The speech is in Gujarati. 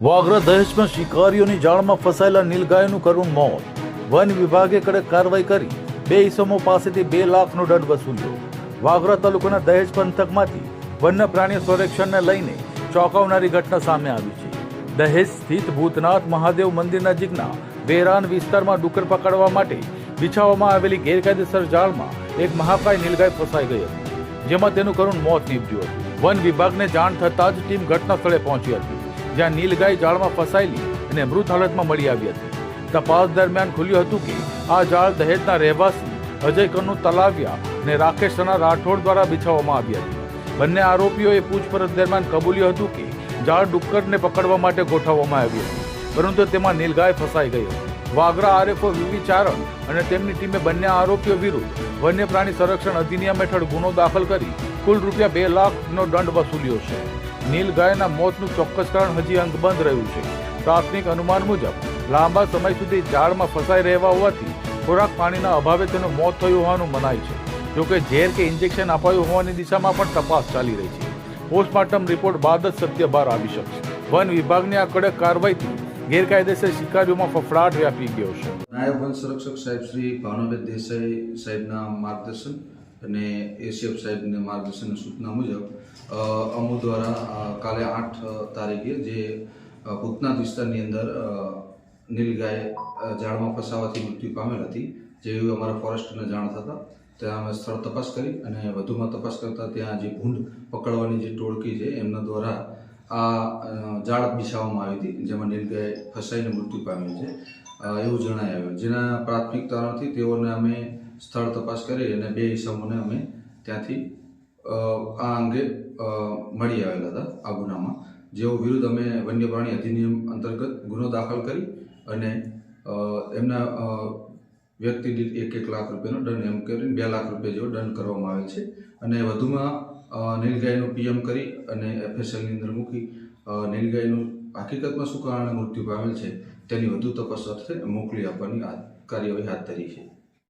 વાગરા દહેજમાં શિકારીઓની જાળમાં ફસાયેલા નીલગાયનું કરુણ મોત. વન વિભાગે કડક કાર્યવાહી કરી 2 ઈસમો પાસેથી 2 લાખનો દંડ વસૂલ્યો. વાગરા તાલુકાના દહેજ પંથકમાંથી વન્ય પ્રાણી સંરક્ષણને લઈને ચોંકાવનારી ઘટના સામે આવી છે. દહેજ સ્થિત ભૂતનાથ મહાદેવ મંદિર નજીકના વેરાન વિસ્તારમાં ડુક્કર પકડવા માટે બિછાવવામાં આવેલી ગેરકાયદેસર જાળમાં એક મહાકાય નીલગાય ફસાઈ ગઈ હતી, જેમાં તેનું કરુણ મોત નીપજ્યું હતું. વન વિભાગને જાણ થતાં જ ટીમ ઘટના સ્થળે પહોંચી હતી, જ્યાં નીલગાય જાળમાં ફસાયેલી અને મૃત હાલતમાં મળી આવી હતી. તપાસ દરમિયાન ખુલ્યું હતું કે આ જાળ દહેજના રહેવાસી અજય કનુ તલાવિયા અને રાકેશ સના રાઠોડ દ્વારા બિછાવવામાં આવી હતી. બંને આરોપીઓએ પૂછપરછ દરમિયાન કબૂલ્યું હતું કે જાળ ડુક્કરને પકડવા માટે ગોઠવવામાં આવી હતી, પરંતુ તેમાં નીલગાય ફસાઈ ગઈ હતી. વાગરા આરએફઓ વીવી ચારણ અને તેમની ટીમે બંને આરોપીઓ વિરુદ્ધ વન્ય પ્રાણી સંરક્ષણ અધિનિયમ હેઠળ ગુનો દાખલ કરી કુલ ₹2 લાખનો દંડ વસૂલ્યો છે. નીલગાયના મોતનું ચોક્કસ કારણ હજી અંગબંધ રહ્યું છે. પ્રાથમિક અનુમાન મુજબ લાંબા સમય સુધી જાળમાં ફસાઈ રહેવા હોવાથી ખોરાક પાણીના અભાવે તેનું મોત થયું હોવાનું મનાય છે. જોકે ઝેર કે ઇન્જેક્શન અપાયું હોવાની દિશામાં પણ તપાસ ચાલી રહી છે. પોસ્ટમોર્ટમ રિપોર્ટ બાદ જ સત્ય બહાર આવી શકશે. વન વિભાગની આ કડક કાર્યવાહીથી ગેરકાયદેસર શિકારીઓમાં ફફડાટ વ્યાપી ગયો છે. નાયબ વન સંરક્ષક સાહેબ શ્રી ભાવનાબેન દેસાઈ સાહેબના માર્ગદર્શન અને એસીએફ સાહેબના માર્ગદર્શન અને સૂચના મુજબ અમુ દ્વારા કાલે 8 તારીખે જે ભૂતનાથ વિસ્તારની અંદર નીલગાય ઝાડમાં ફસાવાથી મૃત્યુ પામેલ હતી, જેવી અમારા ફોરેસ્ટને જાણ થતાં ત્યાં અમે સ્થળ તપાસ કરી અને વધુમાં તપાસ કરતાં ત્યાં જે ભૂંડ પકડવાની જે ટોળકી છે એમના દ્વારા આ જાળ બિછાવવામાં આવી હતી, જેમાં નીલગાય ફસાઈને મૃત્યુ પામેલ છે એવું જણાઈ આવ્યું. જેના પ્રાથમિક તારણથી તેઓને અમે સ્થળ તપાસ કરી અને 2 ઈસમોને અમે ત્યાંથી આ અંગે મળી આવેલા હતા આ ગુનામાં, જેઓ વિરુદ્ધ અમે વન્ય પ્રાણી અધિનિયમ અંતર્ગત ગુનો દાખલ કરી અને એમના વ્યક્તિ દીઠ 1 લાખ રૂપિયાનો દંડ એમ કરીને ₹2 લાખ જેવો દંડ કરવામાં આવે છે. અને વધુમાં નીલગાયનું પીએમ કરી અને એફએસએલની અંદર મૂકી નીલગાયનું હકીકતમાં શું કારણે મૃત્યુ પામેલ છે તેની વધુ તપાસ અર્થે મોકલી આપવાની કાર્યવાહી હાથ ધરી છે.